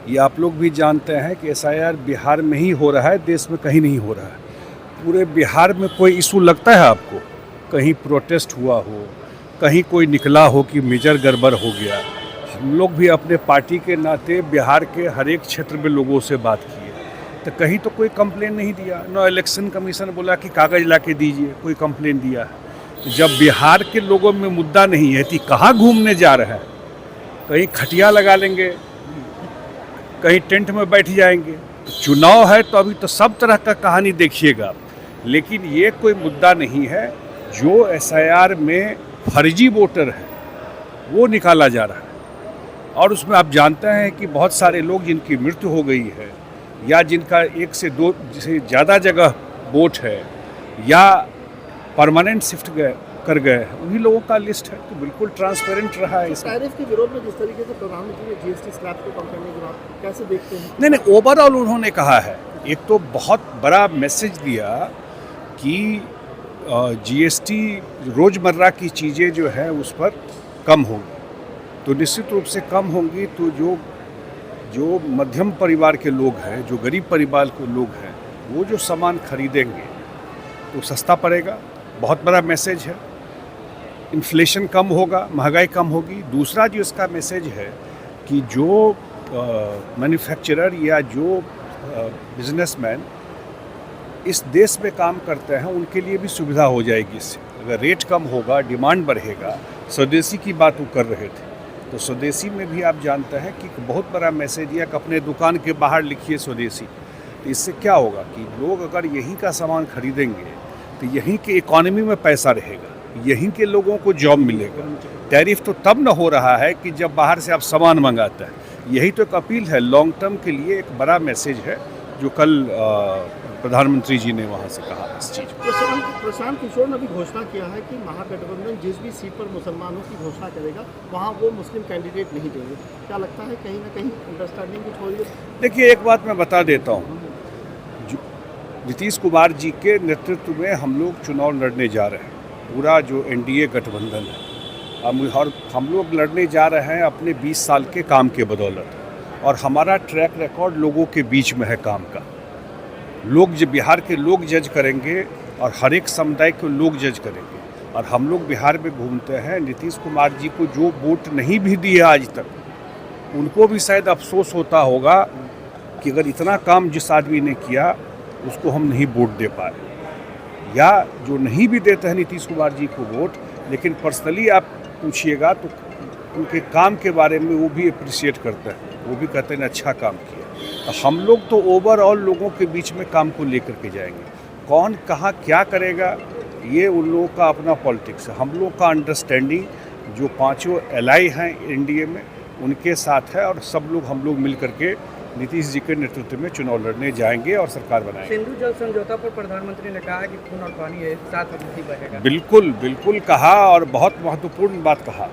ये आप लोग भी जानते हैं कि एसआईआर बिहार में ही हो रहा है, देश में कहीं नहीं हो रहा है। पूरे बिहार में कोई इशू लगता है आपको? कहीं प्रोटेस्ट हुआ हो, कहीं कोई निकला हो कि मेजर गड़बड़ हो गया? हम लोग भी अपने पार्टी के नाते बिहार के हर एक क्षेत्र में लोगों से बात किए, तो कहीं तो कोई कंप्लेन नहीं दिया। नो इलेक्शन कमीशन बोला कि कागज़ ला के दीजिए, कोई कंप्लेन दिया है? तो जब बिहार के लोगों में मुद्दा नहीं है तो कहाँ घूमने जा रहा है? कहीं खटिया लगा लेंगे, कहीं टेंट में बैठ जाएंगे। तो चुनाव है तो अभी तो सब तरह का कहानी देखिएगा, लेकिन ये कोई मुद्दा नहीं है। जो एसआईआर में फर्जी वोटर है वो निकाला जा रहा है, और उसमें आप जानते हैं कि बहुत सारे लोग जिनकी मृत्यु हो गई है या जिनका 1 से 2 से ज़्यादा जगह वोट है या परमानेंट शिफ्ट कर गए, उन्हीं लोगों का लिस्ट है। तो बिल्कुल ट्रांसपेरेंट रहा है इसमें। टैरिफ के विरोध में जिस तरीके से प्रधानमंत्री ने जीएसटी स्लैब को कम करने की बात कैसे देखते हैं? नहीं, ओवरऑल उन्होंने कहा है, एक तो बहुत बड़ा मैसेज दिया कि जीएसटी रोज़मर्रा की चीज़ें जो है उस पर कम होंगी, तो निश्चित रूप से कम होंगी। तो जो मध्यम परिवार के लोग हैं, जो गरीब परिवार के लोग हैं, वो जो सामान खरीदेंगे तो सस्ता पड़ेगा। बहुत बड़ा मैसेज है। इन्फ्लेशन कम होगा, महंगाई कम होगी। दूसरा जो इसका मैसेज है कि जो मैन्युफैक्चरर या जो बिजनेसमैन इस देश में काम करते हैं उनके लिए भी सुविधा हो जाएगी इससे। अगर रेट कम होगा, डिमांड बढ़ेगा। स्वदेशी की बात वो कर रहे थे, तो स्वदेशी में भी आप जानते हैं कि बहुत बड़ा मैसेज दिया कि अपने दुकान के बाहर लिखिए स्वदेशी। तो इससे क्या होगा कि लोग अगर यहीं का सामान खरीदेंगे तो यहीं के इकोनॉमी में पैसा रहेगा, यहीं के लोगों को जॉब मिलेगा। टैरिफ तो तब न हो रहा है कि जब बाहर से आप सामान मंगाते हैं। यही तो एक अपील है, लॉन्ग टर्म के लिए एक बड़ा मैसेज है जो कल प्रधानमंत्री जी ने वहाँ से कहा इस चीज़ को। प्रशांत किशोर ने अभी घोषणा किया है कि महागठबंधन जिस भी सीट पर मुसलमानों की घोषणा करेगा वहाँ वो मुस्लिम कैंडिडेट नहीं देंगे। क्या लगता है कहीं ना कहीं अंडरस्टैंडिंग कुछ हो रही है? देखिए, एक बात मैं बता देता हूँ, नीतीश कुमार जी के नेतृत्व में हम लोग चुनाव लड़ने जा रहे हैं। पूरा जो एनडीए गठबंधन है, और हम लोग लड़ने जा रहे हैं अपने 20 साल के काम के बदौलत, और हमारा ट्रैक रिकॉर्ड लोगों के बीच में है काम का। लोग जो बिहार के लोग जज करेंगे और हर एक समुदाय के लोग जज करेंगे। और हम लोग बिहार में घूमते हैं, नीतीश कुमार जी को जो वोट नहीं भी दिए आज तक, उनको भी शायद अफसोस होता होगा कि अगर इतना काम जिस आदमी ने किया उसको हम नहीं वोट दे पाए। या जो नहीं भी देते हैं नीतीश कुमार जी को वोट, लेकिन पर्सनली आप पूछिएगा तो उनके काम के बारे में वो भी अप्रिशिएट करते हैं, वो भी कहते हैं अच्छा काम किया। तो हम लोग तो ओवरऑल लोगों के बीच में काम को लेकर के जाएंगे। कौन कहाँ क्या करेगा ये उन लोगों का अपना पॉलिटिक्स है। हम लोग का अंडरस्टैंडिंग जो 5 एलआई हैं एनडीए में उनके साथ है, और सब लोग हम लोग मिल करके नीतीश जी के नेतृत्व में चुनाव लड़ने जाएंगे और सरकार बनाएंगे। सिंधु जल समझौता पर प्रधानमंत्री ने कहा कि खून और पानी है, साथ नहीं बहेगा। बिल्कुल बिल्कुल कहा, और बहुत महत्वपूर्ण बात कहा।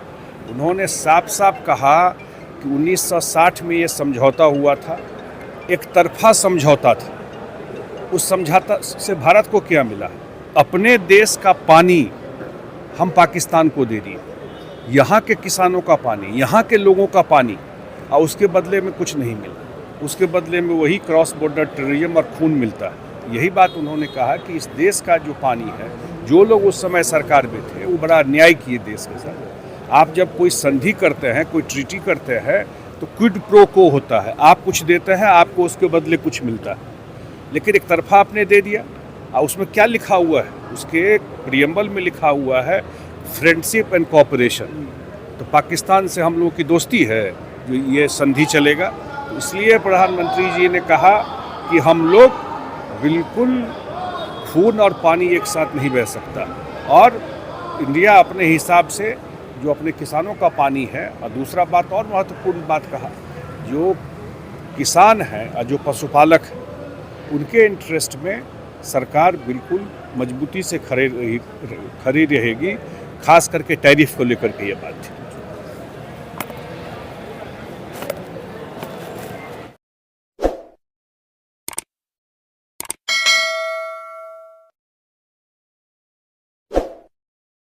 उन्होंने साफ साफ कहा कि 1960 में ये समझौता हुआ था, एक तरफा समझौता था। उस समझौता से भारत को क्या मिला? अपने देश का पानी हम पाकिस्तान को दे दिए, यहाँ के किसानों का पानी, यहाँ के लोगों का पानी, और उसके बदले में कुछ नहीं मिला। उसके बदले में वही क्रॉस बॉर्डर टेररिज्म और खून मिलता है। यही बात उन्होंने कहा कि इस देश का जो पानी है, जो लोग उस समय सरकार में थे वो बड़ा अन्याय किए देश के साथ। आप जब कोई संधि करते हैं, कोई ट्रीटी करते हैं, तो क्विड प्रो को होता है। आप कुछ देते हैं, आपको उसके बदले कुछ मिलता है। लेकिन एक तरफा आपने दे दिया। और उसमें क्या लिखा हुआ है? उसके प्रियम्बल में लिखा हुआ है फ्रेंडशिप एंड कोऑपरेशन। तो पाकिस्तान से हम लोगों की दोस्ती है जो ये संधि चलेगा। तो इसलिए प्रधानमंत्री जी ने कहा कि हम लोग बिल्कुल खून और पानी एक साथ नहीं बह सकता, और इंडिया अपने हिसाब से जो अपने किसानों का पानी है। और दूसरा बात और महत्वपूर्ण बात कहा, जो किसान हैं और जो पशुपालक हैं उनके इंटरेस्ट में सरकार बिल्कुल मजबूती से खड़ी रहेगी, खास करके टैरिफ को लेकर के ये बात थी।